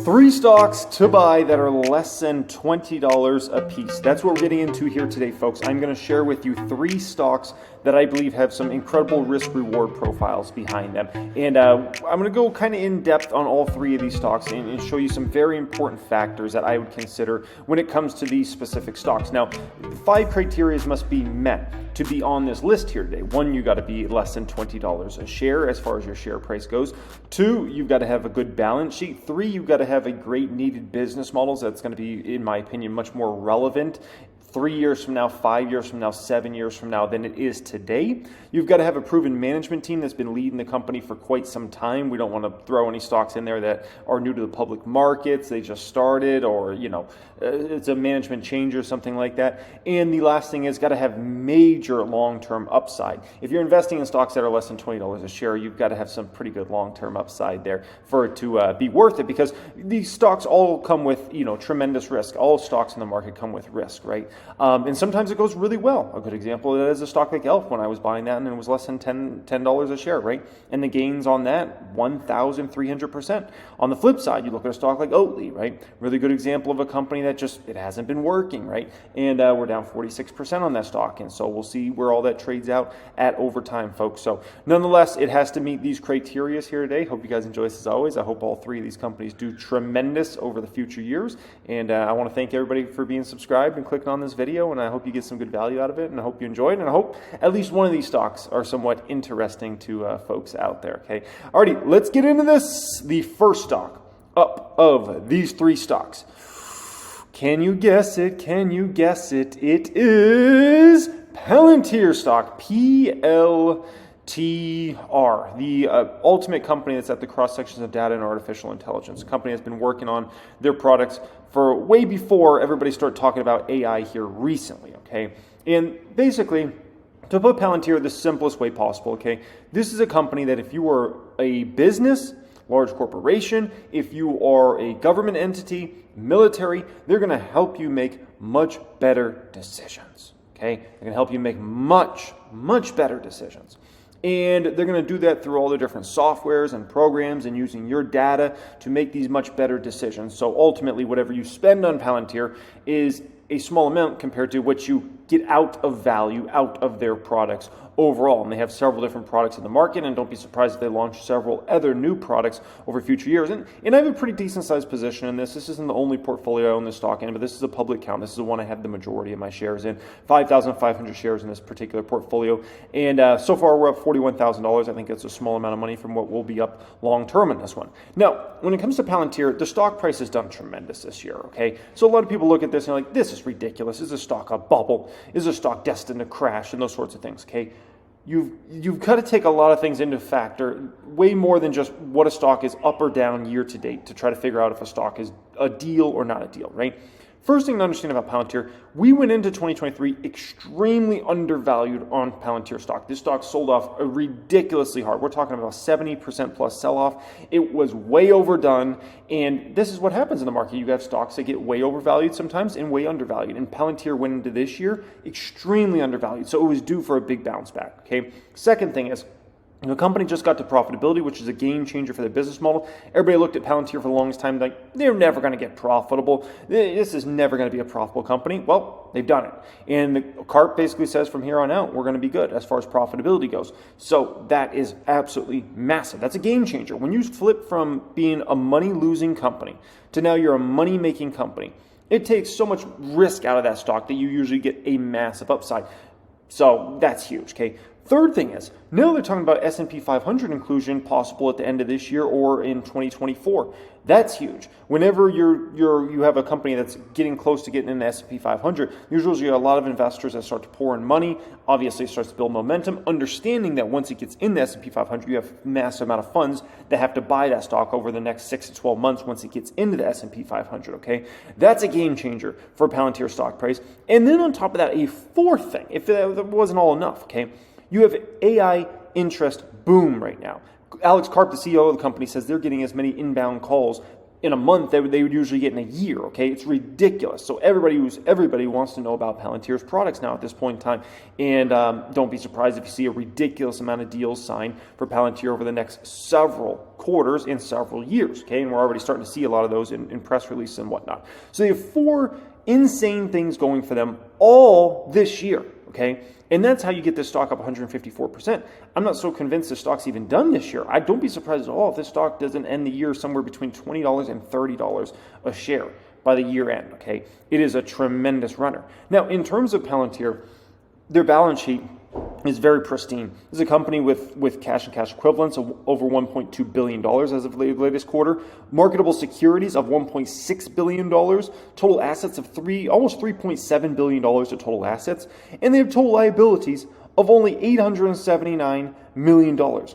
Three stocks to buy that are less than $20 a piece. That's what we're getting into here today, folks. I'm going to share with you three stocks that I believe have some incredible risk-reward profiles behind them. And I'm going to go kind of in depth on all three of these stocks and show you some very important factors that I would consider when it comes to these specific stocks. Now, 5 criteria must be met to be on this list here today. 1, you got to be less than $20 a share as far as your share price goes. 2, you've got to have a good balance sheet. 3, you've got to have a great needed business models. That's going to be, in my opinion, much more relevant 3 years from now, 5 years from now, 7 years from now than it is today. You've got to have a proven management team that's been leading the company for quite some time. We don't want to throw any stocks in there that are new to the public markets. They just started, or, it's a management change or something like that. And the last thing is got to have major long-term upside. If you're investing in stocks that are less than $20 a share, you've got to have some pretty good long-term upside there for it to be worth it, because these stocks all come with, tremendous risk. All stocks in the market come with risk, right? And sometimes it goes really well. A good example of that is a stock like ELF when I was buying that, and it was less than $10 a share, right? And the gains on that, 1,300%. On the flip side, you look at a stock like Oatly, right? Really good example of a company that it hasn't been working, right? And we're down 46% on that stock. And so we'll see where all that trades out at over time, folks. So nonetheless, it has to meet these criteria here today. Hope you guys enjoy this as always. I hope all three of these companies do tremendous over the future years. And I want to thank everybody for being subscribed and clicking on this video. And I hope you get some good value out of it. And I hope you enjoy it. And I hope at least one of these stocks are somewhat interesting to folks out there. Okay. Alrighty, let's get into this. The first stock up of these three stocks. Can you guess it? Can you guess it? It is Palantir stock, PLTR, the ultimate company that's at the cross sections of data and artificial intelligence. A company that's been working on their products for way before everybody started talking about AI here recently, okay? And basically, to put Palantir the simplest way possible, okay, this is a company that if you are a business, large corporation, if you are a government entity, military, they're going to help you make much better decisions, okay? They're going to help you make much better decisions. And they're going to do that through all the different softwares and programs and using your data to make these much better decisions. So ultimately, whatever you spend on Palantir is a small amount compared to what you get out of value out of their products overall. And they have several different products in the market, and don't be surprised if they launch several other new products over future years. And I have a pretty decent sized position in this. This isn't the only portfolio I own this stock in, but this is a public count. This is the one I have the majority of my shares in, 5,500 shares in this particular portfolio. And so far we're up $41,000. I think it's a small amount of money from what will be up long term in this one. Now, when it comes to Palantir, the stock price has done tremendous this year, okay? So a lot of people look at this and are like, this is ridiculous. Is a stock a bubble? Is a stock destined to crash? And those sorts of things, okay? You've got to take a lot of things into factor, way more than just what a stock is up or down year to date to try to figure out if a stock is a deal or not a deal, right? First thing to understand about Palantir, we went into 2023 extremely undervalued on Palantir stock. This stock sold off ridiculously hard. We're talking about 70% plus sell-off. It was way overdone, and this is what happens in the market. You have stocks that get way overvalued sometimes and way undervalued, and Palantir went into this year extremely undervalued, so it was due for a big bounce back, okay? Second thing is, the company just got to profitability, which is a game changer for their business model. Everybody looked at Palantir for the longest time like, they're never going to get profitable. This is never going to be a profitable company. Well, they've done it. And the CARP basically says from here on out, we're going to be good as far as profitability goes. So that is absolutely massive. That's a game changer. When you flip from being a money-losing company to now you're a money-making company, it takes so much risk out of that stock that you usually get a massive upside. So that's huge, okay? Third thing is, now they're talking about S&P 500 inclusion possible at the end of this year or in 2024. That's huge. Whenever you have a company that's getting close to getting in the S&P 500, usually a lot of investors that start to pour in money. Obviously, it starts to build momentum, understanding that once it gets in the S&P 500, you have a massive amount of funds that have to buy that stock over the next 6 to 12 months once it gets into the S&P 500, okay? That's a game changer for Palantir stock price. And then on top of that, a fourth thing, if that wasn't all enough, okay? You have AI interest boom right now. Alex Karp, the CEO of the company, says they're getting as many inbound calls in a month that they would usually get in a year, okay? It's ridiculous. So everybody wants to know about Palantir's products now at this point in time. And don't be surprised if you see a ridiculous amount of deals signed for Palantir over the next several quarters and several years, okay? And we're already starting to see a lot of those in press releases and whatnot. So they have 4 insane things going for them all this year, okay? And that's how you get this stock up 154%. I'm not so convinced the stock's even done this year. I don't be surprised at all if this stock doesn't end the year somewhere between $20 and $30 a share by the year end, okay? It is a tremendous runner. Now, in terms of Palantir, their balance sheet is very pristine. This is a company with cash and cash equivalents of over $1.2 billion as of the latest quarter, marketable securities of $1.6 billion, total assets of almost $3.7 billion of total assets, and they have total liabilities of only $879 million.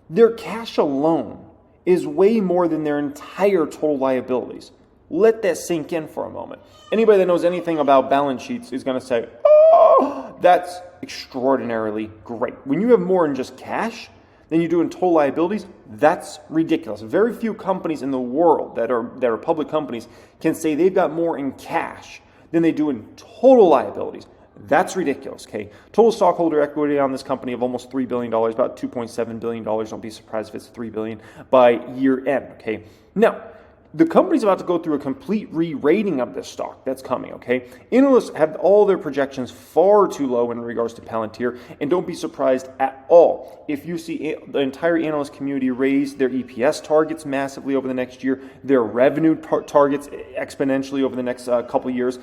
Their cash alone is way more than their entire total liabilities. Let that sink in for a moment. Anybody that knows anything about balance sheets is going to say, oh, that's extraordinarily great. When you have more in just cash than you do in total liabilities, that's ridiculous. Very few companies in the world that are public companies can say they've got more in cash than they do in total liabilities. That's ridiculous, okay? Total stockholder equity on this company of almost $3 billion, about $2.7 billion. Don't be surprised if it's $3 billion by year end, okay? Now, the company's about to go through a complete re-rating of this stock that's coming, okay? Analysts have all their projections far too low in regards to Palantir, and don't be surprised at all if you see the entire analyst community raise their EPS targets massively over the next year, their revenue targets exponentially over the next couple years.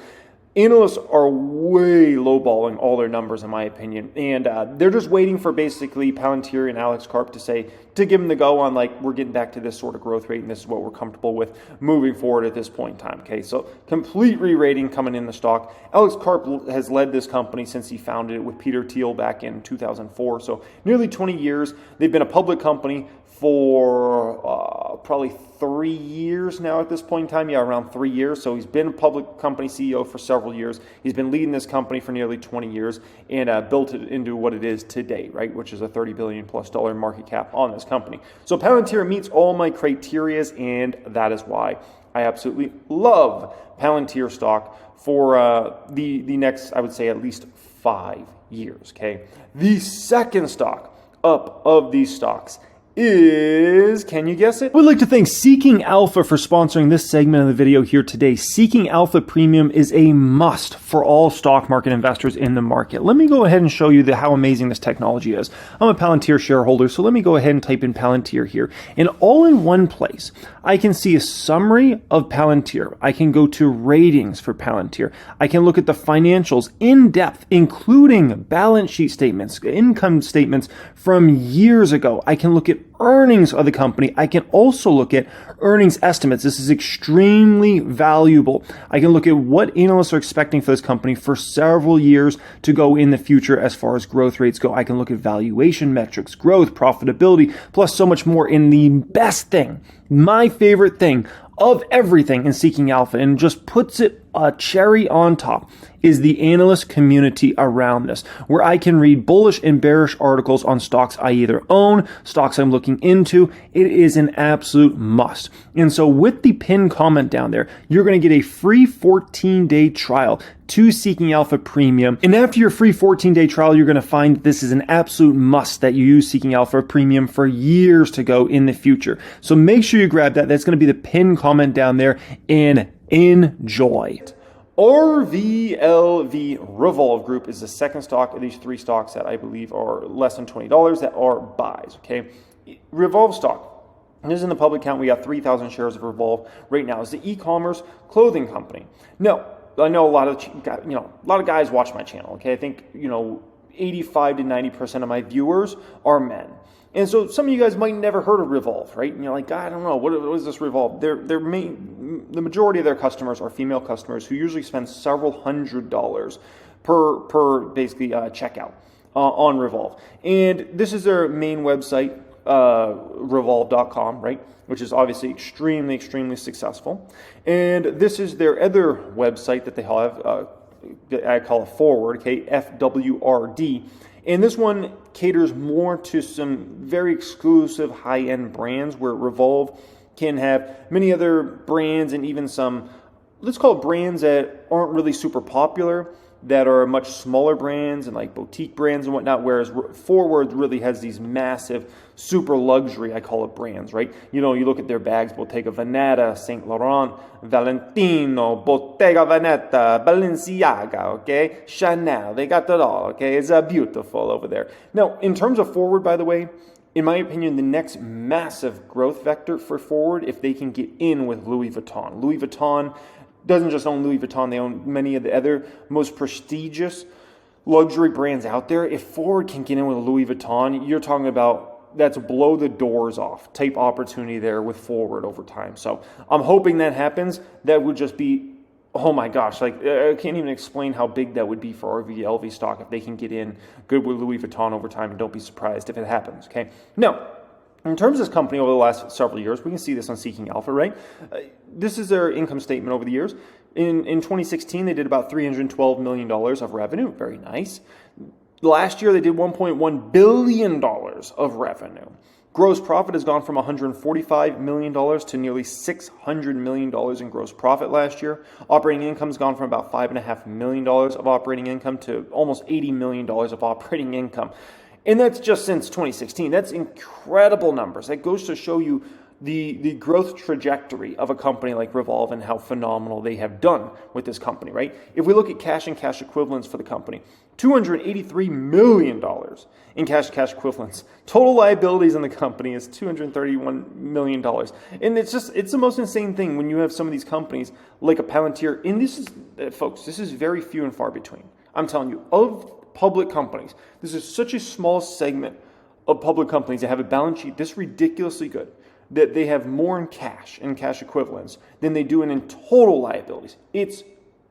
Analysts are way lowballing all their numbers, in my opinion, and they're just waiting for basically Palantir and Alex Karp to give them the go on, like, we're getting back to this sort of growth rate, and this is what we're comfortable with moving forward at this point in time, okay? So complete re-rating coming in the stock. Alex Karp has led this company since he founded it with Peter Thiel back in 2004, so nearly 20 years. They've been a public company for probably 3 years now at this point in time. Yeah, around 3 years. So he's been a public company CEO for several years. He's been leading this company for nearly 20 years and built it into what it is today, right? Which is a $30 billion plus market cap on this company. So Palantir meets all my criterias, and that is why I absolutely love Palantir stock for the next, I would say, at least 5 years, okay? The second stock up of these stocks is, can you guess it? We'd like to thank Seeking Alpha for sponsoring this segment of the video here today. Seeking Alpha Premium is a must for all stock market investors in the market. Let me go ahead and show you how amazing this technology is. I'm a Palantir shareholder, so let me go ahead and type in Palantir here. And all in one place, I can see a summary of Palantir. I can go to ratings for Palantir. I can look at the financials in depth, including balance sheet statements, income statements from years ago. I can look at earnings of the company. I can also look at earnings estimates. This is extremely valuable. I can look at what analysts are expecting for this company for several years to go in the future as far as growth rates go. I can look at valuation metrics, growth, profitability, plus so much more. In the best thing, my favorite thing of everything in Seeking Alpha, and just puts it a cherry on top, is the analyst community around this, where I can read bullish and bearish articles on stocks I either own, stocks I'm looking into. It is an absolute must. And so with the pinned comment down there, you're going to get a free 14-day trial to Seeking Alpha Premium. And after your free 14-day trial, you're going to find that this is an absolute must that you use Seeking Alpha Premium for years to go in the future. So make sure you grab that. That's going to be the pinned comment down there, and enjoy. RVLV Revolve Group is the second stock of these 3 stocks that I believe are less than $20 that are buys, okay? Revolve stock. This is in the public count. We got 3,000 shares of Revolve right now. It's the e-commerce clothing company. Now, I know a lot of guys watch my channel, okay? I think, 85 to 90% of my viewers are men. And so some of you guys might never heard of Revolve, right? And you're like, I don't know, what is this Revolve? The majority of their customers are female customers who usually spend several $100s per basically checkout on Revolve. And this is their main website, revolve.com, right? Which is obviously extremely, extremely successful. And this is their other website that they have, I call it Forward, okay, FWRD. And this one caters more to some very exclusive high-end brands, where Revolve can have many other brands and even some, let's call it brands that aren't really super popular, that are much smaller brands and like boutique brands and whatnot, whereas Forward really has these massive, super luxury, I call it brands, right? You know, you look at their bags, Bottega Veneta, Saint Laurent, Valentino, Bottega Veneta, Balenciaga, okay? Chanel, they got it all, okay? It's beautiful over there. Now, in terms of Forward, by the way, in my opinion, the next massive growth vector for Forward, if they can get in with Louis Vuitton. Louis Vuitton doesn't just own Louis Vuitton, they own many of the other most prestigious luxury brands out there. If Forward can get in with Louis Vuitton, you're talking about that's blow the doors off type opportunity there with Forward over time. So I'm hoping that happens. That would just be, oh my gosh, like I can't even explain how big that would be for RVLV stock if they can get in good with Louis Vuitton over time, and don't be surprised if it happens, okay? Now, in terms of this company over the last several years, we can see this on Seeking Alpha, right? This is their income statement over the years. In 2016, they did about $312 million of revenue. Very nice. Last year, they did $1.1 billion of revenue. Gross profit has gone from $145 million to nearly $600 million in gross profit last year. Operating income has gone from about $5.5 million of operating income to almost $80 million of operating income. And that's just since 2016. That's incredible numbers. That goes to show you the growth trajectory of a company like Revolve and how phenomenal they have done with this company, right? If we look at cash and cash equivalents for the company, $283 million in cash and cash equivalents. Total liabilities in the company is $231 million. And it's the most insane thing when you have some of these companies like a Palantir. And this is, folks, this is very few and far between. I'm telling you, of public companies, this is such a small segment of public companies that have a balance sheet this ridiculously good, that they have more in cash and cash equivalents than they do in total liabilities. It's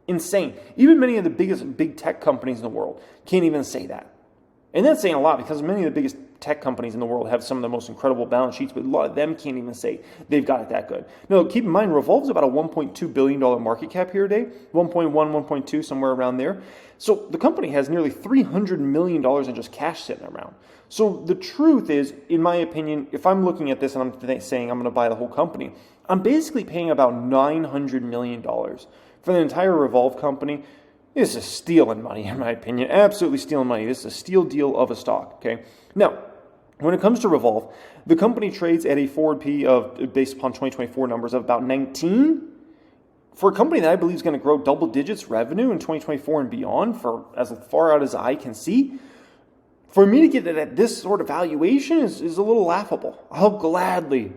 insane. Even many of the biggest big tech companies in the world can't even say that. And that's saying a lot, because many of the biggest tech companies in the world have some of the most incredible balance sheets, but a lot of them can't even say they've got it that good. Now, keep in mind, Revolve's about a $1.2 billion market cap here today, 1.1, 1.2, somewhere around there. So the company has nearly $300 million in just cash sitting around. So the truth is, in my opinion, if I'm looking at this and I'm saying I'm going to buy the whole company, I'm basically paying about $900 million for the entire Revolve company. This is stealing money, in my opinion. Absolutely stealing money. This is a steal deal of a stock, okay? Now, when it comes to Revolve, the company trades at a forward P of, based upon 2024 numbers, of about 19. For a company that I believe is going to grow double digits revenue in 2024 and beyond, for as far out as I can see, for me to get it at this sort of valuation is a little laughable. I'll gladly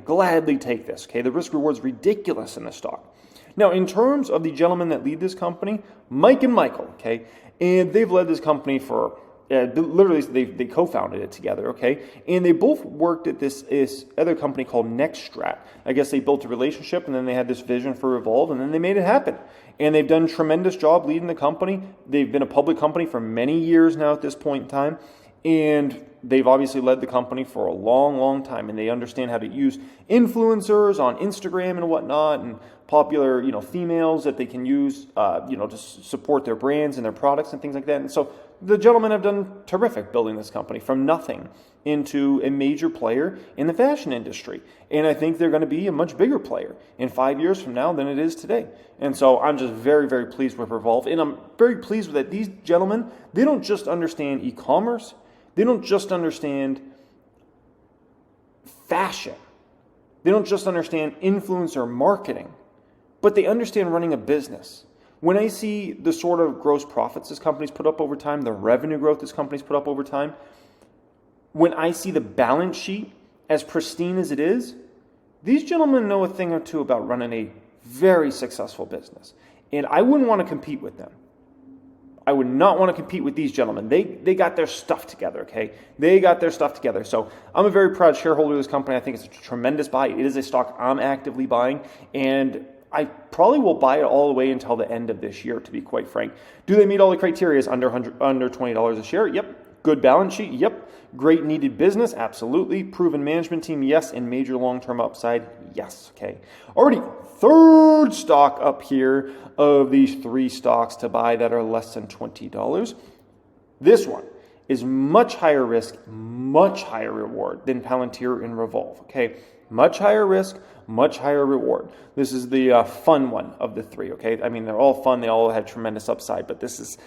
take this, okay? The risk reward is ridiculous in this stock. Now, in terms of the gentlemen that lead this company, Mike and Michael, okay, and they've led this company for, literally, they co-founded it together, okay, and they both worked at this other company called Nextstrat. I guess they built a relationship, and then they had this vision for Revolve, and then they made it happen. And they've done a tremendous job leading the company. They've been a public company for many years now at this point in time, and they've obviously led the company for a long, long time, and they understand how to use influencers on Instagram and whatnot, and popular, females that they can use, to support their brands and their products and things like that. And so the gentlemen have done terrific building this company from nothing into a major player in the fashion industry. And I think they're going to be a much bigger player in 5 years from now than it is today. And so I'm just very, very pleased with Revolve. And I'm very pleased with that these gentlemen, they don't just understand e-commerce. They don't just understand fashion. They don't just understand influencer marketing, but they understand running a business. When I see the sort of gross profits this company's put up over time, the revenue growth this company's put up over time, when I see the balance sheet as pristine as it is, these gentlemen know a thing or two about running a very successful business. And I wouldn't want to compete with them. I would not want to compete with these gentlemen. They got their stuff together, okay? They got their stuff together. So I'm a very proud shareholder of this company. I think it's a tremendous buy. It is a stock I'm actively buying, and I probably will buy it all the way until the end of this year, to be quite frank. Do they meet all the criteria? Under $20 a share? Yep. Good balance sheet? Yep. Great needed business? Absolutely. Proven management team? Yes. And major long-term upside? Yes. Okay. Alrighty. Third stock up here of these three stocks to buy that are less than $20. This one is much higher risk, much higher reward than Palantir and Revolve. Okay. Much higher risk, much higher reward. This is the fun one of the three, okay? I mean, they're all fun. They all have tremendous upside, but this is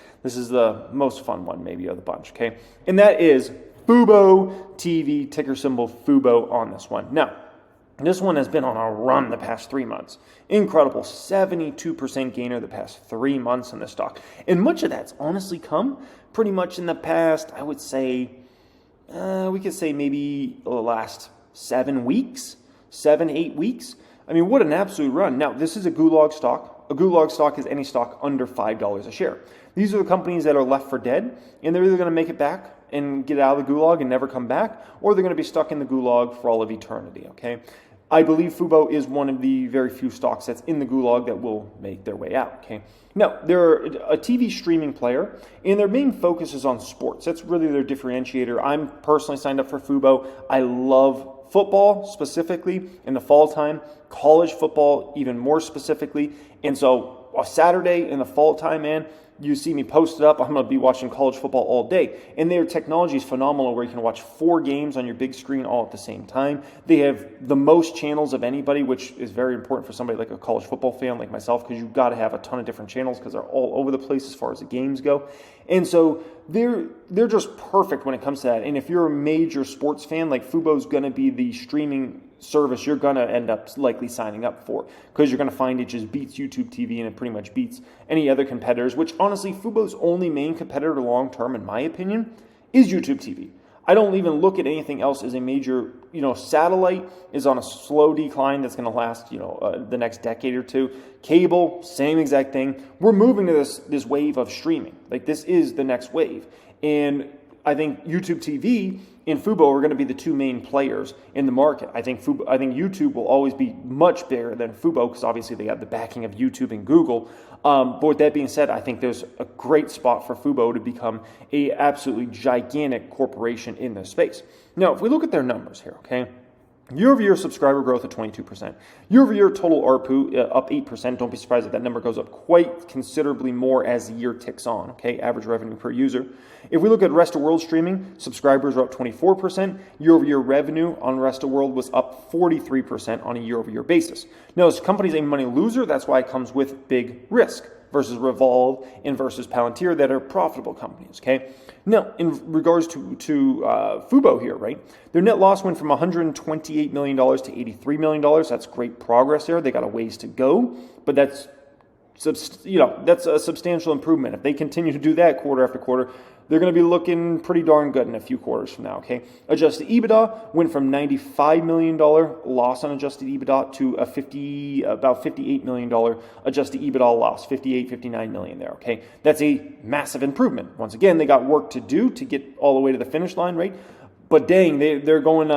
the most fun one maybe of the bunch, okay? And that is FUBO TV, ticker symbol FUBO on this one. Now, this one has been on a run the past 3 months. Incredible, 72% gainer the past 3 months in the stock. And much of that's honestly come pretty much in the past, I would say, we could say maybe the last 7 weeks, 8 weeks. I mean, what an absolute run. Now, this is a gulag stock. A gulag stock is any stock under $5 a share. These are the companies that are left for dead, and they're either going to make it back and get out of the gulag and never come back, or they're going to be stuck in the gulag for all of eternity, okay? I believe FUBO is one of the very few stocks that's in the gulag that will make their way out, okay? Now, they're a TV streaming player, and their main focus is on sports. That's really their differentiator. I'm personally signed up for FUBO. I love football specifically in the fall time, college football even more specifically, and so a Saturday in the fall time, man, you see me post it up, I'm going to be watching college football all day. And their technology is phenomenal where you can watch 4 games on your big screen all at the same time. They have the most channels of anybody, which is very important for somebody like a college football fan like myself, because you've got to have a ton of different channels because they're all over the place as far as the games go. And so they're just perfect when it comes to that. And if you're a major sports fan, like FUBO's going to be the streaming service you're going to end up likely signing up for, because you're going to find it just beats YouTube TV and it pretty much beats any other competitors, which honestly FUBO's only main competitor long term in my opinion is YouTube TV. I don't even look at anything else as a major, satellite is on a slow decline that's going to last, the next decade or two. Cable, same exact thing. We're moving to this wave of streaming. Like, this is the next wave. And I think YouTube TV and FUBO are going to be the two main players in the market. I think YouTube will always be much bigger than FUBO because obviously they have the backing of YouTube and Google. But with that being said, I think there's a great spot for FUBO to become a absolutely gigantic corporation in this space. Now, if we look at their numbers here, okay, year-over-year subscriber growth of 22%. Year-over-year total ARPU up 8%. Don't be surprised if that number goes up quite considerably more as the year ticks on, okay? Average revenue per user. If we look at rest of world streaming, subscribers are up 24%. Year-over-year revenue on rest of world was up 43% on a year-over-year basis. Now, this company's a money loser. That's why it comes with big risk versus Revolve and versus Palantir that are profitable companies, okay? Now, in regards to FUBO here, right, their net loss went from $128 million to $83 million. That's great progress there. They got a ways to go, but that's a substantial improvement. If they continue to do that quarter after quarter, they're going to be looking pretty darn good in a few quarters from now, okay? Adjusted EBITDA went from $95 million loss on adjusted EBITDA to about $58 million adjusted EBITDA loss, $59 million there, okay? That's a massive improvement. Once again, they got work to do to get all the way to the finish line, right? But dang, they're going,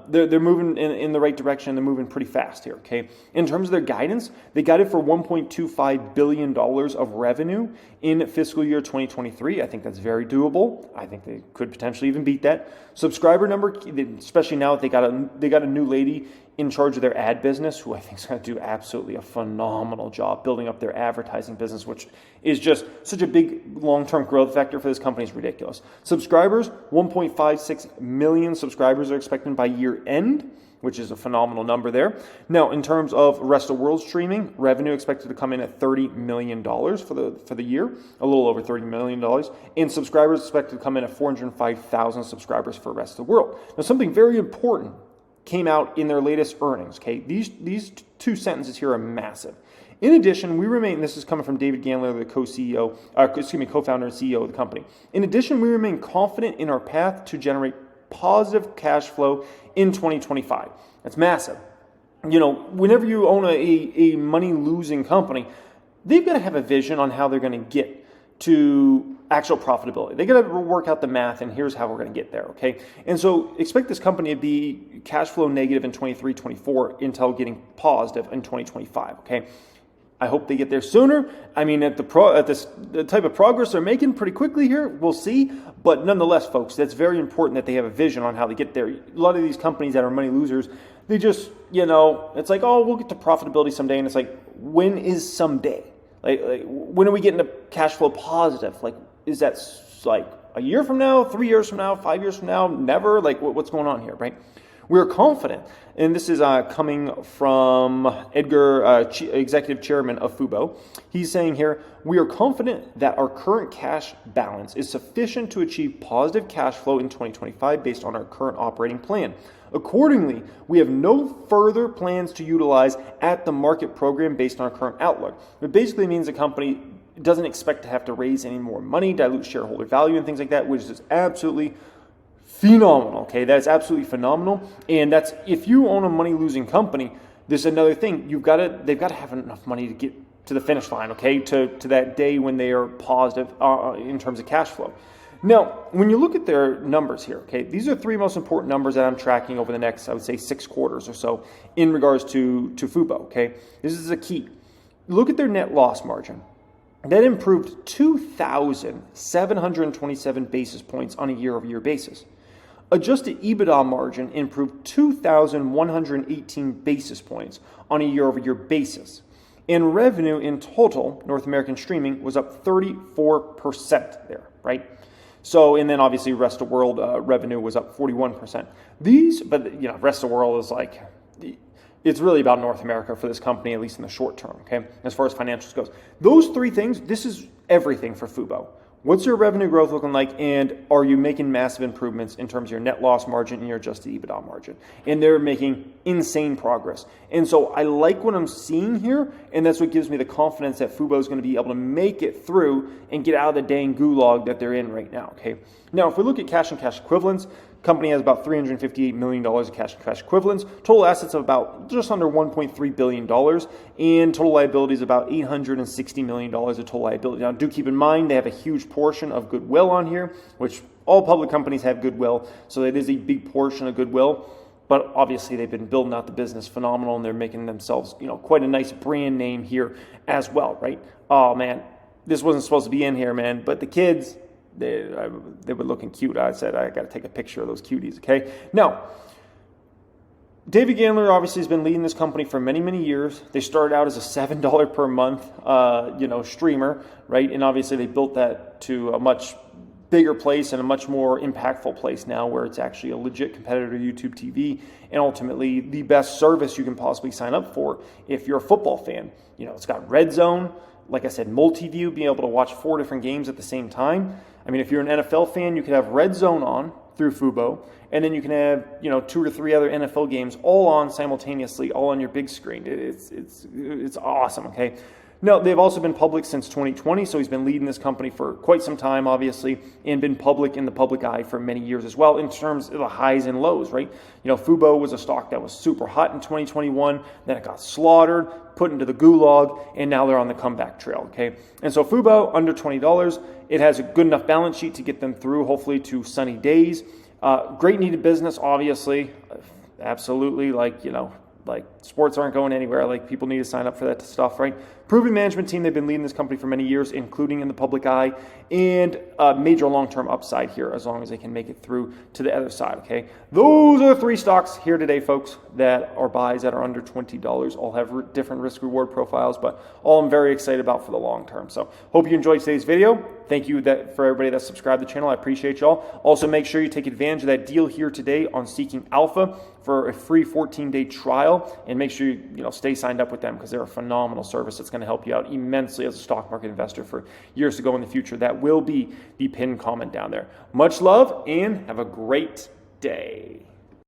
they're moving in the right direction. They're moving pretty fast here, okay? In terms of their guidance, they guided for $1.25 billion of revenue in fiscal year 2023. I think that's very doable. I think they could potentially even beat that. Subscriber number, especially now that they got a new lady in charge of their ad business, who I think is going to do absolutely a phenomenal job building up their advertising business, which is just such a big long-term growth vector for this company. Is ridiculous. Subscribers, 1.56 million subscribers are expected by year end, which is a phenomenal number there. Now, in terms of rest of world streaming, revenue expected to come in at $30 million for the year, a little over $30 million, and subscribers expected to come in at 405,000 subscribers for rest of the world. Now, something very important came out in their latest earnings, okay? These two sentences here are massive. In addition, we remain, this is coming from David Gandler, the co-founder and CEO of the company. In addition, we remain confident in our path to generate positive cash flow in 2025. That's massive. Whenever you own a money-losing company, they've got to have a vision on how they're going to get to actual profitability. They got to work out the math, and here's how we're going to get there, okay? And so expect this company to be cash flow negative in 23, 24 until getting positive in 2025, okay? I hope they get there sooner. I mean, the type of progress they're making pretty quickly here, we'll see. But nonetheless, folks, that's very important that they have a vision on how to get there. A lot of these companies that are money losers, they just, it's like, oh, we'll get to profitability someday. And it's like, when is someday? Like when are we getting to cash flow positive? Like, is that like a year from now, 3 years from now, 5 years from now, never? Like, what's going on here, right? We are confident, and this is coming from Edgar, Executive Chairman of FUBO. He's saying here, we are confident that our current cash balance is sufficient to achieve positive cash flow in 2025 based on our current operating plan. Accordingly, we have no further plans to utilize at the market program based on our current outlook. It basically means the company doesn't expect to have to raise any more money, dilute shareholder value and things like that, which is absolutely phenomenal. Okay, that's absolutely phenomenal. And that's, if you own a money-losing company, there's another thing. They've got to have enough money to get to the finish line, okay, to that day when they are positive in terms of cash flow. Now, when you look at their numbers here, okay, these are three most important numbers that I'm tracking over the next, I would say, 6 quarters or so in regards to FUBO, okay? This is a key. Look at their net loss margin. That improved 2,727 basis points on a year-over-year basis. Adjusted EBITDA margin improved 2,118 basis points on a year-over-year basis. And revenue in total, North American streaming, was up 34% there, right? So, and then obviously rest of world revenue was up 41%. But rest of world is like, it's really about North America for this company, at least in the short term, okay, as far as financials goes. Those three things, this is everything for FUBO. What's your revenue growth looking like, and are you making massive improvements in terms of your net loss margin and your adjusted EBITDA margin? And they're making insane progress. And so I like what I'm seeing here, and that's what gives me the confidence that FUBO is going to be able to make it through and get out of the dang gulag that they're in right now, okay? Now, if we look at cash and cash equivalents, company has about $358 million of cash and cash equivalents, total assets of about just under $1.3 billion, and total liabilities about $860 million of total liability. Now, do keep in mind, they have a huge portion of goodwill on here, which all public companies have goodwill, so it is a big portion of goodwill, but obviously they've been building out the business phenomenal, and they're making themselves, quite a nice brand name here as well, right? Oh, man, this wasn't supposed to be in here, man, but the kids, they were looking cute. I said, I got to take a picture of those cuties, okay? Now, David Gandler obviously has been leading this company for many, many years. They started out as a $7 per month, streamer, right? And obviously they built that to a much bigger place and a much more impactful place now where it's actually a legit competitor to YouTube TV and ultimately the best service you can possibly sign up for if you're a football fan. It's got Red Zone, like I said, multi-view, being able to watch 4 different games at the same time. I mean, if you're an NFL fan, you could have Red Zone on through FUBO, and then you can have 2 or 3 other NFL games all on simultaneously, all on your big screen. It's awesome. Okay. No, they've also been public since 2020, so he's been leading this company for quite some time, obviously, and been public in the public eye for many years as well in terms of the highs and lows, right? FUBO was a stock that was super hot in 2021, then it got slaughtered, put into the gulag, and now they're on the comeback trail, okay? And so FUBO, under $20, it has a good enough balance sheet to get them through, hopefully, to sunny days. Great needed business, obviously, absolutely, like sports aren't going anywhere. Like, people need to sign up for that stuff, right? Proven management team. They've been leading this company for many years, including in the public eye, and major long-term upside here as long as they can make it through to the other side, okay? Those are the 3 stocks here today, folks, that are buys that are under $20. All have different risk-reward profiles, but all I'm very excited about for the long term. So hope you enjoyed today's video. Thank you for everybody that subscribed to the channel. I appreciate y'all. Also, make sure you take advantage of that deal here today on Seeking Alpha for a free 14-day trial, and make sure you stay signed up with them because they're a phenomenal service that's going to help you out immensely as a stock market investor for years to go in the future. That will be the pinned comment down there. Much love and have a great day.